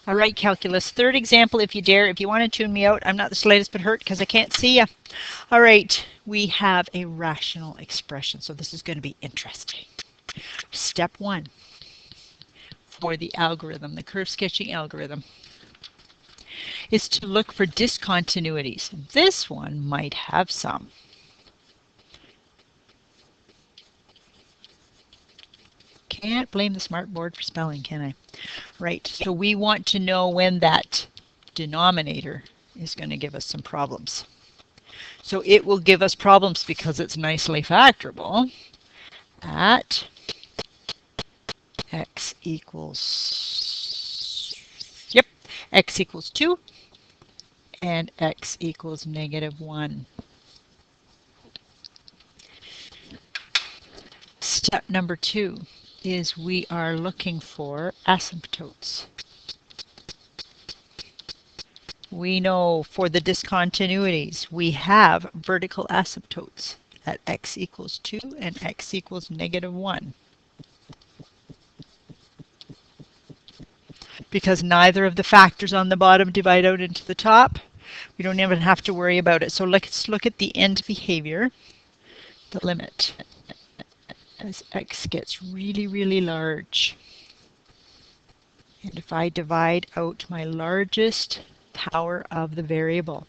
All right, calculus. Third example, if you dare. If you want to tune me out, I'm not the slightest bit hurt because I can't see you. All right, we have a rational expression, so this is going to be interesting. Step 1 for the algorithm, the curve sketching algorithm, is to look for discontinuities. This one might have some. Can't blame the smart board for spelling, can I? Right, so we want to know when that denominator is going to give us some problems. So it will give us problems because it's nicely factorable at x equals, yep, x equals 2 and x equals -1. Step number 2 is we are looking for asymptotes. We know for the discontinuities we have vertical asymptotes at x equals 2 and x equals -1. Because neither of the factors on the bottom divide out into the top, we don't even have to worry about it. So let's look at the end behavior, the limit, as x gets really, really large. And if I divide out my largest power of the variable,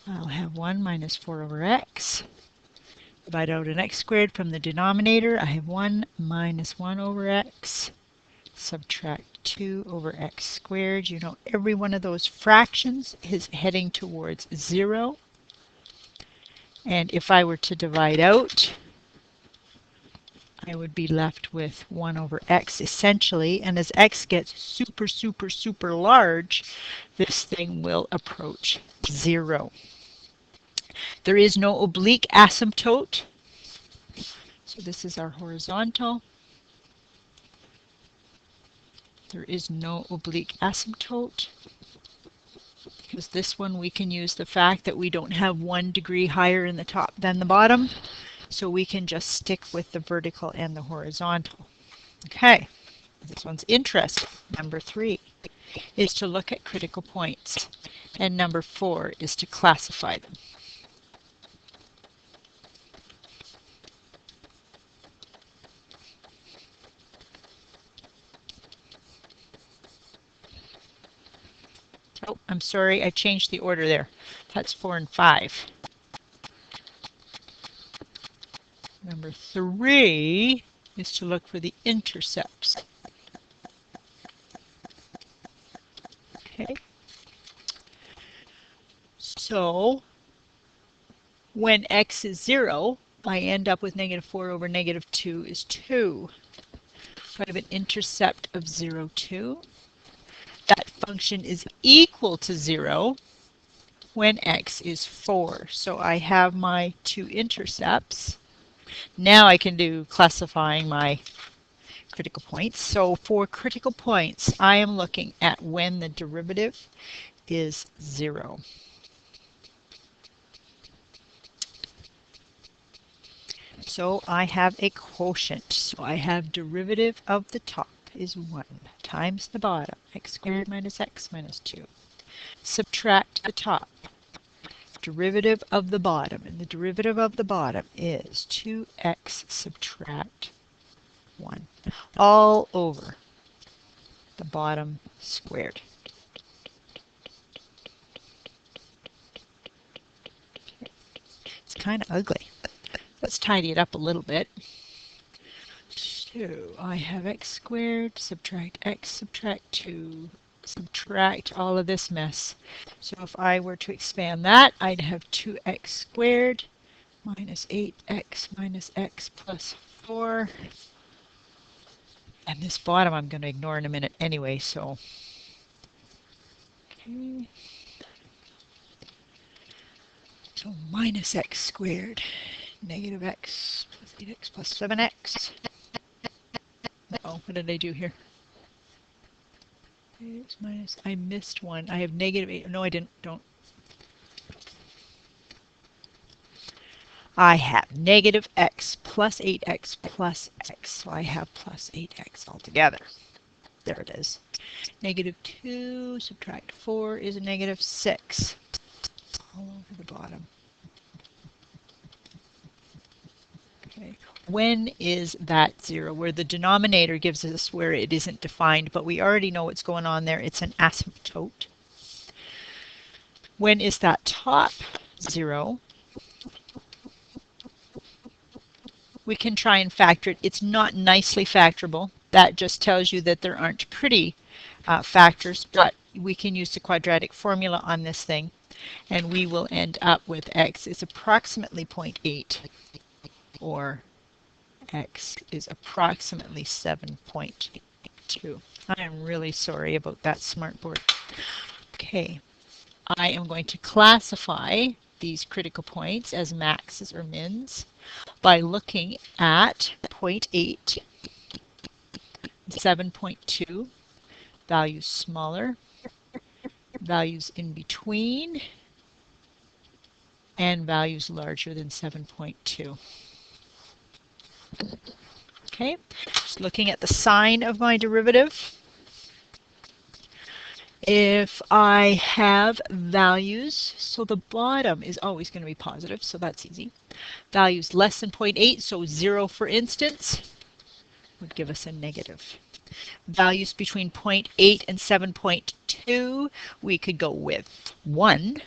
I'll have 1 minus 4 over x. Divide out an x squared from the denominator, I have 1 minus 1 over x. Subtract 2 over x squared. You know, every one of those fractions is heading towards 0. And if I were to divide out, I would be left with 1 over x essentially. And as x gets super, super, super large, this thing will approach 0. There is no oblique asymptote. So this is our horizontal. There is no oblique asymptote. Because this one we can use the fact that we don't have 1 degree higher in the top than the bottom. So we can just stick with the vertical and the horizontal. Okay, this one's interesting. Number 3 is to look at critical points. And number 4 is to classify them. Oh, I'm sorry, I changed the order there. That's 4 and 5. Number 3 is to look for the intercepts. Okay. So when x is 0, I end up with -4 over -2 is 2. So I have an intercept of 0, 2. That function is equal to 0 when x is 4. So I have my 2 intercepts. Now I can do classifying my critical points. So for critical points, I am looking at when the derivative is 0. So I have a quotient. So I have derivative of the top is 1 times the bottom, x squared minus x minus 2. Subtract the top, derivative of the bottom, and the derivative of the bottom is 2x subtract 1, all over the bottom squared. It's kind of ugly. Let's tidy it up a little bit. So I have x squared, subtract x, subtract 2, subtract all of this mess. So if I were to expand that, I'd have 2x squared minus 8x minus x plus 4. And this bottom I'm going to ignore in a minute anyway, so. Okay. So minus x squared, negative x plus 8x plus 7x. Oh, what did I do here? X minus, I missed one. I have -8. No, I didn't. Don't. I have -x plus 8x plus x. So I have plus 8x altogether. There it is. -2 subtract 4 is a -6. All over the bottom. Okay. When is that 0? Where the denominator gives us where it isn't defined, but we already know what's going on there. It's an asymptote. When is that top 0? We can try and factor it. It's not nicely factorable. That just tells you that there aren't pretty factors, but we can use the quadratic formula on this thing, and we will end up with x is approximately 0.8, or x is approximately 7.2. I am really sorry about that smartboard. Okay, I am going to classify these critical points as maxes or mins by looking at 0.8, 7.2, values smaller, values in between, and values larger than 7.2. Okay, just looking at the sign of my derivative. If I have values, so the bottom is always going to be positive, so that's easy. Values less than 0.8, so 0 for instance, would give us a negative. Values between 0.8 and 7.2, we could go with 1.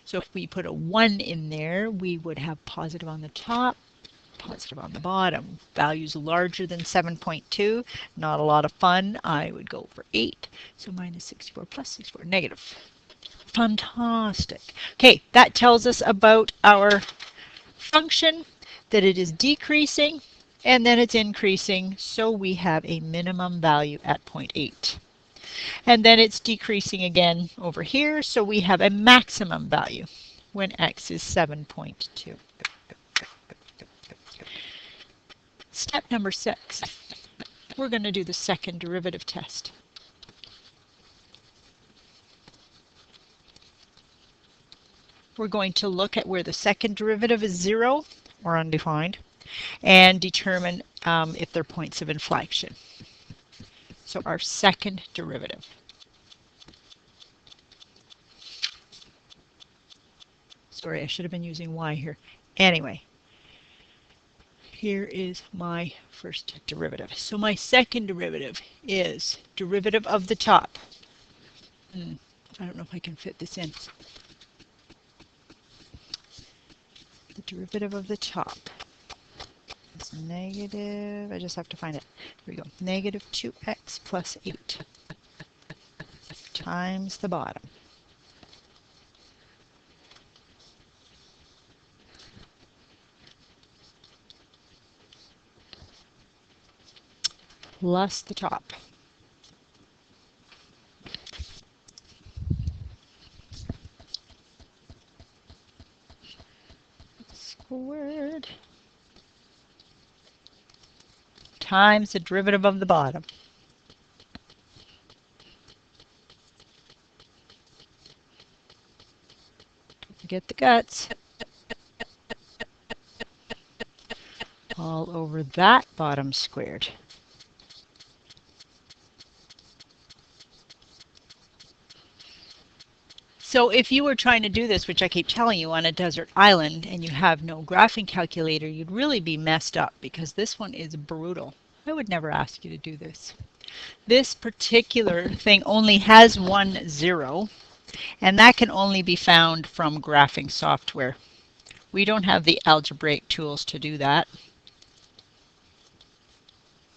So if we put a 1 in there, we would have positive on the top, positive on the bottom. Values larger than 7.2, not a lot of fun. I would go for 8. So minus 64 plus 64, negative. Fantastic. Okay, that tells us about our function, that it is decreasing and then it's increasing, so we have a minimum value at 0.8. And then it's decreasing again over here, so we have a maximum value when x is 7.2. Step number 6. We're going to do the second derivative test. We're going to look at where the second derivative is 0 or undefined and determine if they're points of inflection. So our second derivative. Sorry, I should have been using y here. Anyway, here is my first derivative. So my second derivative is derivative of the top. I don't know if I can fit this in. The derivative of the top is negative, I just have to find it. Here we go. Negative 2x plus 8 times the bottom. Plus the top. Squared times the derivative of the bottom. Don't forget the guts. All over that bottom squared. So if you were trying to do this, which I keep telling you, on a desert island and you have no graphing calculator, you'd really be messed up because this one is brutal. I would never ask you to do this. This particular thing only has 1 0, and that can only be found from graphing software. We don't have the algebraic tools to do that,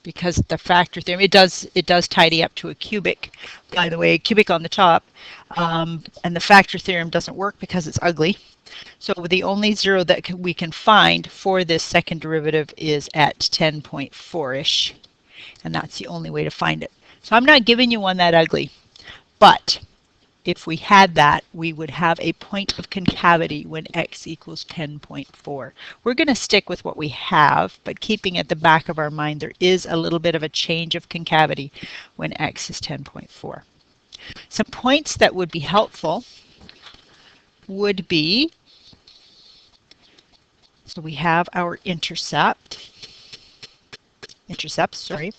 because the factor theorem, it does tidy up to a cubic, by the way, cubic on the top, and the factor theorem doesn't work because it's ugly. So the only 0 that we can find for this second derivative is at 10.4-ish, and that's the only way to find it. So I'm not giving you one that ugly, but if we had that, we would have a point of concavity when x equals 10.4. We're going to stick with what we have, but keeping at the back of our mind, there is a little bit of a change of concavity when x is 10.4. Some points that would be helpful would be, so we have our intercepts, sorry.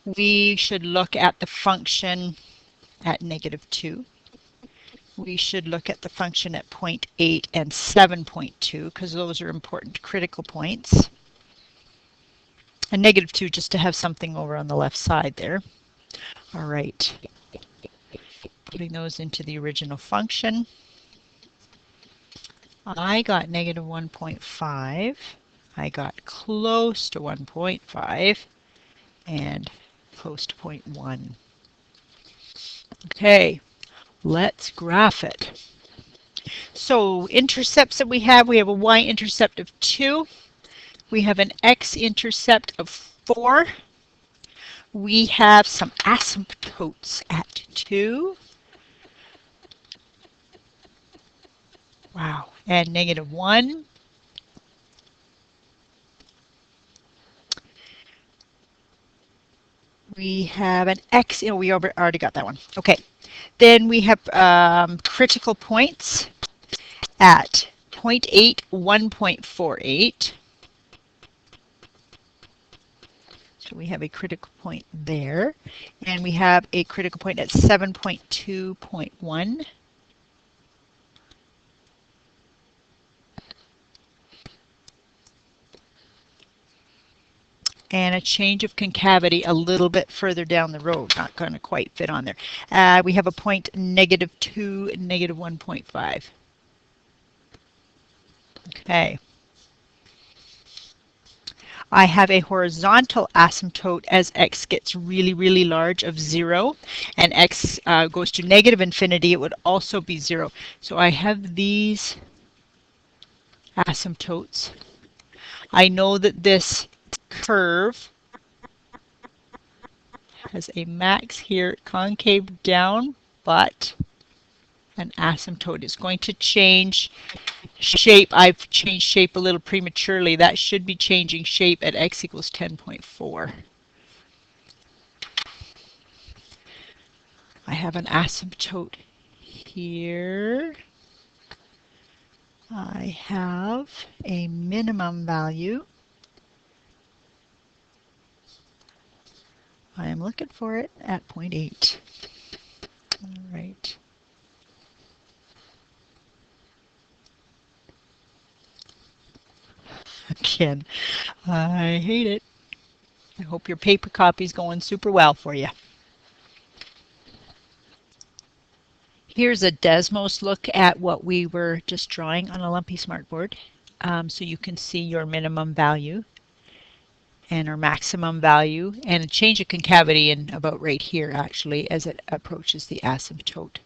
we should look at the function at -2. We should look at the function at 0.8 and 7.2 because those are important critical points. And -2 just to have something over on the left side there. All right, putting those into the original function. I got -1.5. I got close to 1.5 and close to 0.1. Okay, let's graph it. So intercepts that we have a y-intercept of 2. We have an x-intercept of 4. We have some asymptotes at 2. Wow, and -1. We have an x, we already got that one. Okay, then we have critical points at 0.8, 1.48. So we have a critical point there. And we have a critical point at 7.2.1. And a change of concavity a little bit further down the road. Not going to quite fit on there. We have a point -2, -1.5. Okay. I have a horizontal asymptote as x gets really, really large of 0, and x goes to -infinity, it would also be 0. So I have these asymptotes. I know that this curve has a max here, concave down, but an asymptote is going to change shape. I've changed shape a little prematurely. That should be changing shape at x equals 10.4. I have an asymptote here. I have a minimum value. I am looking for it at 0.8. All right. Again, I hate it. I hope your paper copy is going super well for you. Here's a Desmos look at what we were just drawing on a lumpy smartboard. So you can see your minimum value and our maximum value and a change of concavity in about right here actually as it approaches the asymptote.